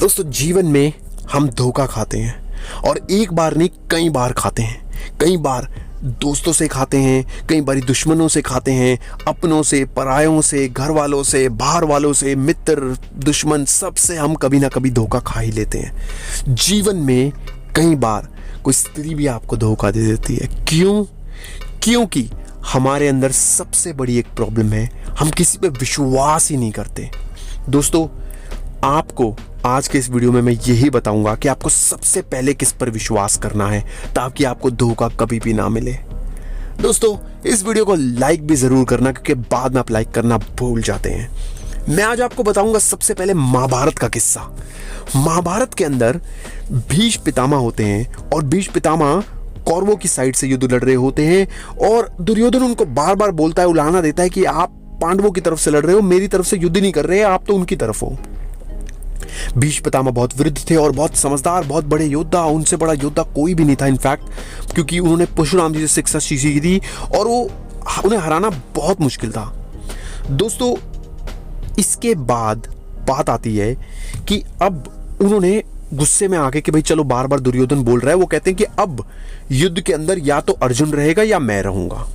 दोस्तों जीवन में हम धोखा खाते हैं और एक बार नहीं कई बार खाते हैं। कई बार दोस्तों से खाते हैं, कई बार दुश्मनों से खाते हैं, अपनों से, परायों से, घर वालों से, बाहर वालों से, मित्र, दुश्मन, सबसे हम कभी ना कभी धोखा खा ही लेते हैं। जीवन में कई बार कोई स्त्री भी आपको धोखा दे देती है। क्यों? क्योंकि हमारे अंदर सबसे बड़ी एक प्रॉब्लम है, हम किसी पे विश्वास ही नहीं करते। दोस्तों आपको आज के इस वीडियो में मैं यही बताऊंगा कि आपको सबसे पहले किस पर विश्वास करना है ताकि आपको धोखा कभी भी ना मिले। दोस्तों इस वीडियो को लाइक भी जरूर करना क्योंकि बाद में आप लाइक करना भूल जाते हैं। मैं आज आपको बताऊंगा सबसे पहले महाभारत का किस्सा। महाभारत के अंदर भीष्म पितामह होते हैं और भीष्म पितामह कौरवों की साइड से युद्ध लड़ रहे होते हैं और दुर्योधन उनको बार बार बोलता है, उलाहना देता है कि आप पांडवों की तरफ से लड़ रहे हो, मेरी तरफ से युद्ध नहीं कर रहे हैं, आप तो उनकी तरफ हो। भीष्म पितामह बहुत वृद्ध थे और बहुत समझदार, बहुत बड़े योद्धा, उनसे बड़ा योद्धा कोई भी नहीं था इनफैक्ट, क्योंकि उन्होंने परशुराम जी से शिक्षा सीखी थी और वो उन्हें हराना बहुत मुश्किल था। दोस्तों इसके बाद बात आती है कि अब उन्होंने गुस्से में आके कि भाई चलो, बार बार दुर्योधन बोल रहा है, वो कहते हैं कि अब युद्ध के अंदर या तो अर्जुन रहेगा या मैं रहूंगा।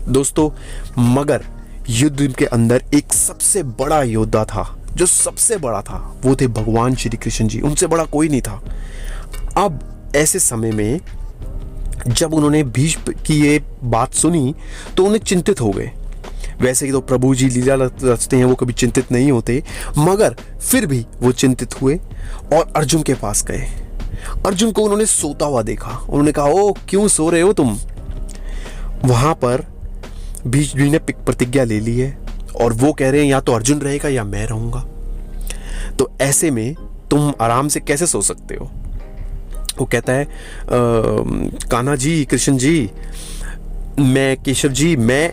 दोस्तों मगर युद्ध के अंदर एक सबसे बड़ा योद्धा था, जो सबसे बड़ा था, वो थे भगवान श्री कृष्ण जी। उनसे बड़ा कोई नहीं था। अब ऐसे समय में जब उन्होंने भीष्म की ये बात सुनी तो उन्हें चिंतित हो गए। वैसे ही तो प्रभु जी लीला रचते हैं, वो कभी चिंतित नहीं होते, मगर फिर भी वो चिंतित हुए और अर्जुन के पास गए। अर्जुन को उन्होंने सोता हुआ देखा। उन्होंने कहा, ओ क्यों सो रहे हो तुम? वहां पर भीष्म जी ने प्रतिज्ञा ले ली है और वो कह रहे हैं या तो अर्जुन रहेगा या मैं रहूंगा। तो ऐसे में तुम आराम से कैसे सो सकते हो? वो कहता है, कान्हा जी, कृष्ण जी, मैं केशव जी, मैं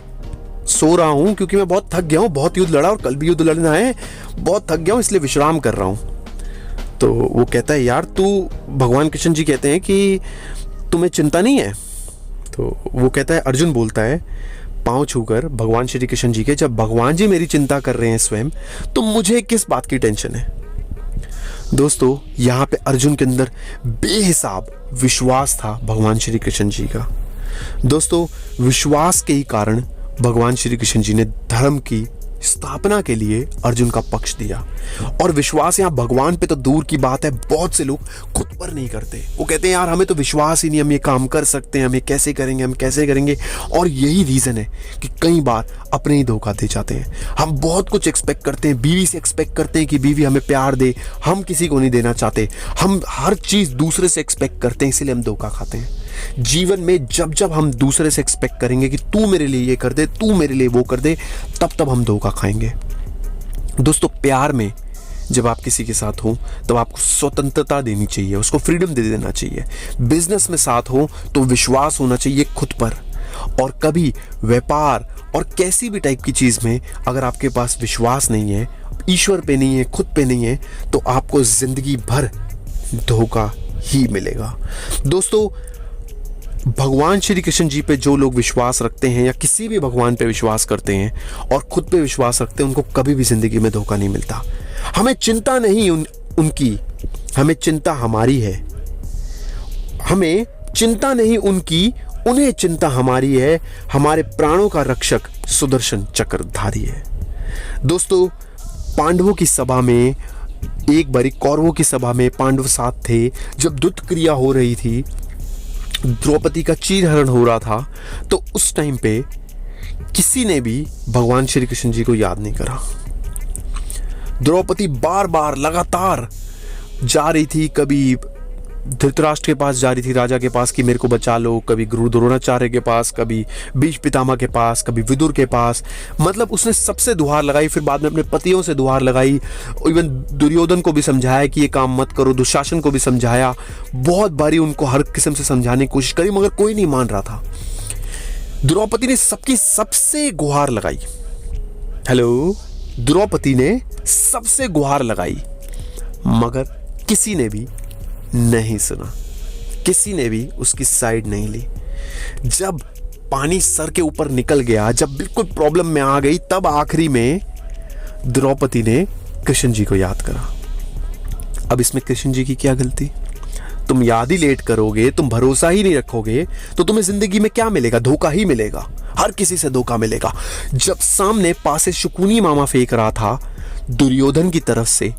सो रहा हूं क्योंकि मैं बहुत थक गया हूं, बहुत युद्ध लड़ा और कल भी युद्ध लड़ना है, बहुत थक गया हूं इसलिए विश्राम कर रहा हूं। तो वो कहता है, यार तू, भगवान कृष्ण जी कहते हैं कि तुम्हें चिंता नहीं है। तो वो कहता है, अर्जुन बोलता है पांव छूकर भगवान श्री कृष्ण जी के, जब भगवान जी मेरी चिंता कर रहे हैं स्वयं, तो मुझे किस बात की टेंशन है? दोस्तों यहां पे अर्जुन के अंदर बेहिसाब विश्वास था भगवान श्री कृष्ण जी का। दोस्तों विश्वास के ही कारण भगवान श्री कृष्ण जी ने धर्म की स्थापना के लिए अर्जुन का पक्ष दिया। और विश्वास यहाँ भगवान पे तो दूर की बात है, बहुत से लोग खुद पर नहीं करते। वो कहते हैं यार हमें तो विश्वास ही नहीं, हम ये काम कर सकते हैं, हम ये कैसे करेंगे, हम कैसे करेंगे। और यही रीजन है कि कई बार अपने ही धोखा दे जाते हैं। हम बहुत कुछ एक्सपेक्ट करते हैं, बीवी से एक्सपेक्ट करते हैं कि बीवी हमें प्यार दे, हम किसी को नहीं देना चाहते। हम हर चीज दूसरे से एक्सपेक्ट करते हैं, इसीलिए हम धोखा खाते हैं। जीवन में जब जब हम दूसरे से एक्सपेक्ट करेंगे कि तू मेरे लिए ये कर दे, तू मेरे लिए वो कर दे, तब तब हम धोखा खाएंगे। दोस्तों प्यार में जब आप किसी के साथ हो तब आपको स्वतंत्रता देनी चाहिए, उसको फ्रीडम दे देना चाहिए। बिजनेस में साथ हो तो विश्वास होना चाहिए खुद पर। और कभी व्यापार और कैसी भी टाइप की चीज में अगर आपके पास विश्वास नहीं है, ईश्वर पे नहीं है, खुद पे नहीं है, तो आपको जिंदगी भर धोखा ही मिलेगा। दोस्तों भगवान श्री कृष्ण जी पे जो लोग विश्वास रखते हैं या किसी भी भगवान पे विश्वास करते हैं और खुद पे विश्वास रखते हैं, उनको कभी भी जिंदगी में धोखा नहीं मिलता। हमें चिंता नहीं उनकी, हमें चिंता हमारी है। हमें चिंता नहीं उनकी, उन्हें चिंता हमारी है। हमारे प्राणों का रक्षक सुदर्शन चक्रधारी है। दोस्तों पांडवों की सभा में, एक बारी कौरवों की सभा में पांडव साथ थे, जब युद्ध क्रिया हो रही थी, द्रौपदी का चीरहरण हो रहा था, तो उस टाइम पे किसी ने भी भगवान श्री कृष्ण जी को याद नहीं करा। द्रौपदी बार बार लगातार जा रही थी, कभी धृतराष्ट्र के पास जा रही थी, राजा के पास कि मेरे को बचा लो, कभी गुरु द्रोणाचार्य के पास, कभी भीष्म पितामह के पास, कभी विदुर के पास। मतलब उसने सबसे दुहार लगाई, फिर बाद में अपने पतियों से दुहार लगाई, इवन दुर्योधन को भी समझाया कि ये काम मत करो, दुशासन को भी समझाया, बहुत बारी उनको हर किस्म से समझाने की कोशिश करी, मगर कोई नहीं मान रहा था। द्रौपदी ने सबकी सबसे गुहार लगाई। हेलो, द्रौपदी ने सबसे गुहार लगाई, मगर किसी ने भी नहीं सुना, किसी ने भी उसकी साइड नहीं ली। जब पानी सर के ऊपर निकल गया, जब बिल्कुल प्रॉब्लम में आ गई, तब आखिरी में द्रौपदी ने कृष्ण जी को याद करा। अब इसमें कृष्ण जी की क्या गलती? तुम याद ही लेट करोगे, तुम भरोसा ही नहीं रखोगे, तो तुम्हें जिंदगी में क्या मिलेगा? धोखा ही मिलेगा, हर किसी से धोखा मिलेगा। जब सामने पासे शुकुनी मामा फेंक रहा था दुर्योधन की तरफ से,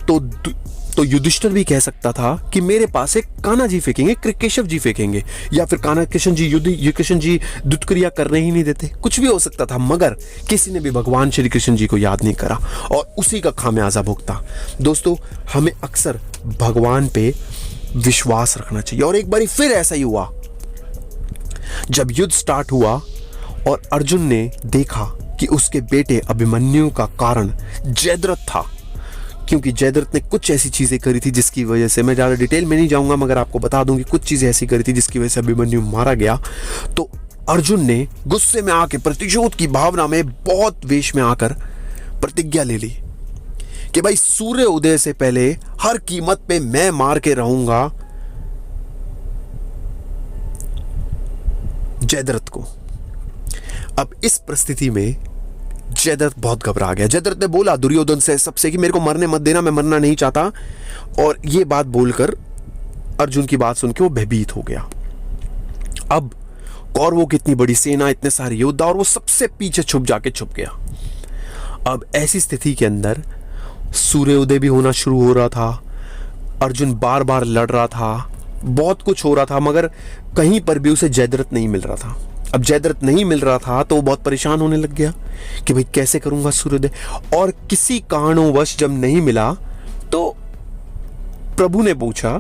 तो युधिष्ठिर भी कह सकता था कि मेरे पास से कान्हा जी फेंकेंगे, केशव जी फेंकेंगे, या फिर कृष्ण जी दुष्क्रिया करने ही नहीं देते, कुछ भी हो सकता था। मगर किसी ने भी भगवान श्री कृष्ण जी को याद नहीं करा और उसी का खामियाजा भुगता। दोस्तों, हमें अक्सर भगवान पे विश्वास रखना चाहिए। और एक बारी फिर ऐसा ही हुआ, जब युद्ध स्टार्ट हुआ और अर्जुन ने देखा कि उसके बेटे अभिमन्यु का कारण जयद्रथ था, क्योंकि जयद्रथ ने कुछ ऐसी चीजें करी थी जिसकी वजह से, मैं ज्यादा डिटेल में नहीं जाऊंगा मगर आपको बता दूं कि कुछ चीजें ऐसी करी थी जिसकी वजह से अभिमन्यु मारा गया। तो अर्जुन ने गुस्से में आके, प्रतिशोध की भावना में, बहुत वेश में आकर प्रतिज्ञा ले ली कि भाई सूर्य उदय से पहले हर कीमत पे मैं मार के रहूंगा जयद्रथ को। अब इस परिस्थिति में जयद्रथ बहुत घबरा गया। जयद्रथ ने बोला दुर्योधन से, सबसे, कि मेरे को मरने मत देना, मैं मरना नहीं चाहता। और ये बात बोलकर अर्जुन की बात सुन के वो भयभीत हो गया। अब कौरवों की इतनी बड़ी सेना, इतने सारे योद्धा, और वो सबसे पीछे छुप गया। अब ऐसी स्थिति के अंदर सूर्योदय भी होना शुरू हो रहा था, अर्जुन बार बार लड़ रहा था, बहुत कुछ हो रहा था, मगर कहीं पर भी उसे जयद्रथ नहीं मिल रहा था। अब जयद्रथ नहीं मिल रहा था तो वो बहुत परेशान होने लग गया कि भाई कैसे करूंगा सूर्योदय। और किसी कारणवश जब नहीं मिला तो प्रभु ने पूछा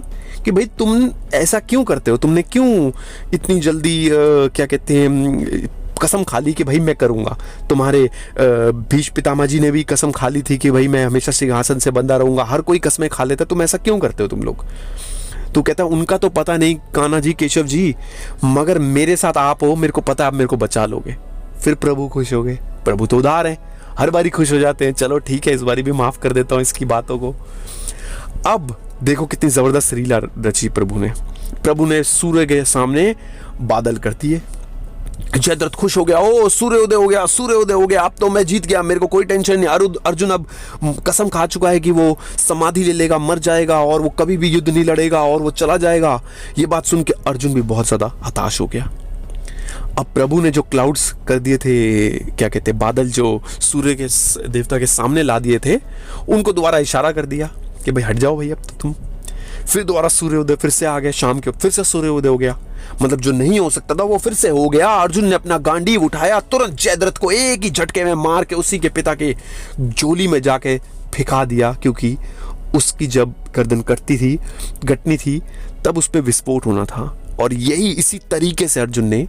कि भाई तुम ऐसा क्यों करते हो, तुमने क्यों इतनी जल्दी क्या कहते हैं कसम खा ली कि भाई मैं करूंगा। तुम्हारे भीष्म पितामह जी ने भी कसम खा ली थी कि भाई मैं हमेशा सिंहासन से बंधा रहूंगा, हर कोई कसमें खा लेता, तुम ऐसा क्यों करते हो तुम लोग? तो कहता उनका तो पता नहीं कान्हा जी, केशव जी, मगर मेरे साथ आप हो, मेरे को पता आप मेरे को बचा लोगे। फिर प्रभु खुश हो गए। प्रभु तो उदार है, हर बारी खुश हो जाते हैं। चलो ठीक है, इस बारी भी माफ कर देता हूं इसकी बातों को। अब देखो कितनी जबरदस्त लीला रची प्रभु ने सूर्य के सामने बादल कर दिए। जयद्रथ खुश हो गया, ओ सूर्योदय हो गया, अब तो मैं जीत गया, मेरे को कोई टेंशन नहीं। अर्जुन अब कसम खा चुका है कि वो समाधि ले लेगा, मर जाएगा और वो कभी भी युद्ध नहीं लड़ेगा और वो चला जाएगा। ये बात सुन के अर्जुन भी बहुत ज्यादा हताश हो गया। अब प्रभु ने जो क्लाउड्स कर दिए थे, क्या कहते हैं, बादल जो सूर्य के देवता के सामने ला दिए थे, उनको दोबारा इशारा कर दिया कि भाई हट जाओ भाई, अब तो तुम। फिर दोबारा सूर्योदय फिर से आ गया, शाम के फिर से सूर्योदय हो गया। मतलब जो नहीं हो सकता था वो फिर से हो गया। अर्जुन ने अपना गांडीव उठाया, तुरंत जयद्रथ को एक ही झटके में मार के उसी के पिता के झोली में जाके फेंका दिया, क्योंकि उसकी जब गर्दन कटनी थी तब उस पर विस्फोट होना था। और यही इसी तरीके से अर्जुन ने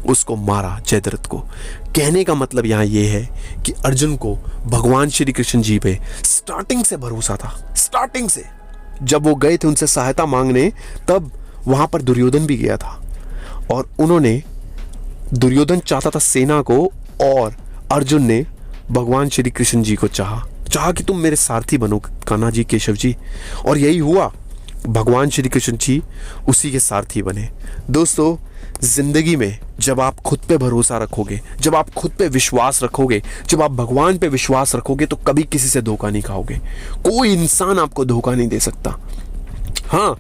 उसको मारा, जयद्रथ को। कहने का मतलब यहां यह है कि अर्जुन को भगवान श्री कृष्ण जी पे स्टार्टिंग से भरोसा था। स्टार्टिंग से जब वो गए थे उनसे सहायता मांगने, तब वहां पर दुर्योधन भी गया था और दुर्योधन चाहता था सेना को, और अर्जुन ने भगवान श्री कृष्ण जी को चाहा कि तुम मेरे सारथी बनो कान्हा जी, केशव जी। और यही हुआ, भगवान श्री कृष्ण जी उसी के सारथी बने। दोस्तों, जिंदगी में जब आप खुद पे भरोसा रखोगे, जब आप खुद पे विश्वास रखोगे, जब आप भगवान पे विश्वास रखोगे, तो कभी किसी से धोखा नहीं खाओगे। कोई इंसान आपको धोखा नहीं दे सकता। हाँ,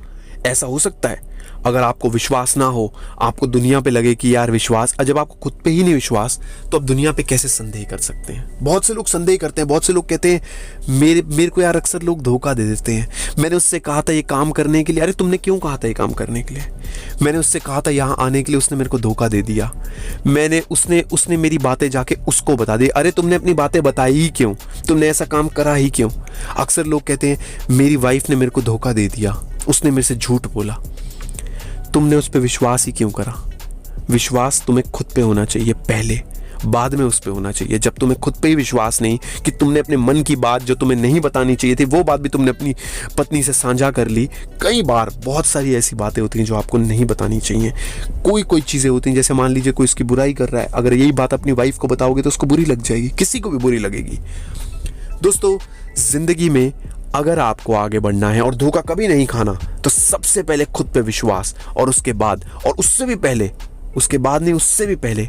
ऐसा हो सकता है अगर आपको विश्वास ना हो, आपको दुनिया पे लगे कि यार विश्वास, जब आपको खुद पे ही नहीं विश्वास, तो आप दुनिया पे कैसे संदेह कर सकते हैं? बहुत से लोग संदेह करते हैं, बहुत से लोग कहते हैं मेरे को यार अक्सर लोग धोखा दे देते हैं। मैंने उससे कहा था ये काम करने के लिए, अरे तुमने क्यों कहा था ये काम करने के लिए? मैंने उससे कहा था यहाँ आने के लिए, उसने मेरे को धोखा दे दिया। उसने मेरी बातें जाके उसको बता दी, अरे तुमने अपनी बातें बताई ही क्यों? तुमने ऐसा काम करा ही क्यों? अक्सर लोग कहते हैं मेरी वाइफ ने मेरे को धोखा दे दिया, उसने मेरे से झूठ बोला। तुमने उस पर विश्वास ही क्यों करा? विश्वास तुम्हें खुद पे होना चाहिए पहले, बाद में उस पे होना चाहिए। जब तुम्हें खुद पे ही विश्वास नहीं कि तुमने अपने मन की बात जो तुम्हें नहीं बतानी चाहिए थी, वो बात भी तुमने अपनी पत्नी से साझा कर ली। कई बार बहुत सारी ऐसी बातें होती हैं जो आपको नहीं बतानी चाहिए। कोई चीज़ें होती हैं, जैसे मान लीजिए कोई उसकी बुराई कर रहा है, अगर यही बात अपनी वाइफ को बताओगे तो उसको बुरी लग जाएगी, किसी को भी बुरी लगेगी। दोस्तों, जिंदगी में अगर आपको आगे बढ़ना है और धोखा कभी नहीं खाना, तो सबसे पहले खुद पे विश्वास, और उसके बाद, और उससे भी पहले, उसके बाद नहीं, उससे भी पहले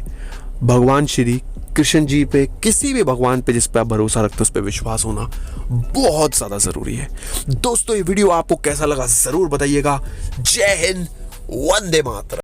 भगवान श्री कृष्ण जी पे, किसी भी भगवान पे जिस पे आप भरोसा रखते हो उस पे विश्वास होना। बहुत ज़्यादा ज़रूरी है। दोस्तों ये वीडियो आपको कैसा लगा ज़रूर बताइएगा। जय हिंद, वंदे मातरम।